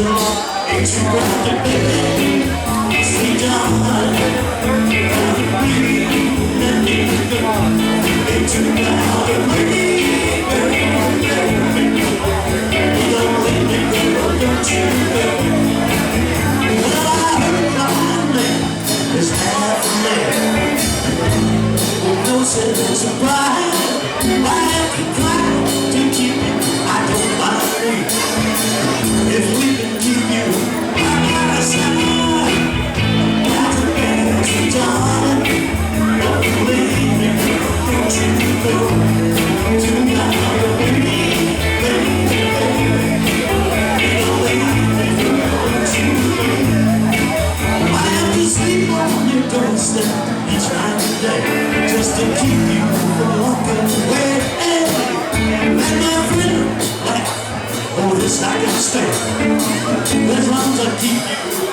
Ain't you got the baby? Sweet darling, let me go. Ain't you got the baby? Don't let me go, don't you go. Well, I heard my name is half a man. With no sense of pride, I have to try to keep you. I don't mind if we can keep you by my side. Got to dance with darling. Don't leave me, don't you go. Tonight, baby, baby, baby. Don't leave me, don't you go. I have to sleep on your doorstep each night and day, just to keep you from walking away. And my friend, oh, this I can stay as long as I keep you.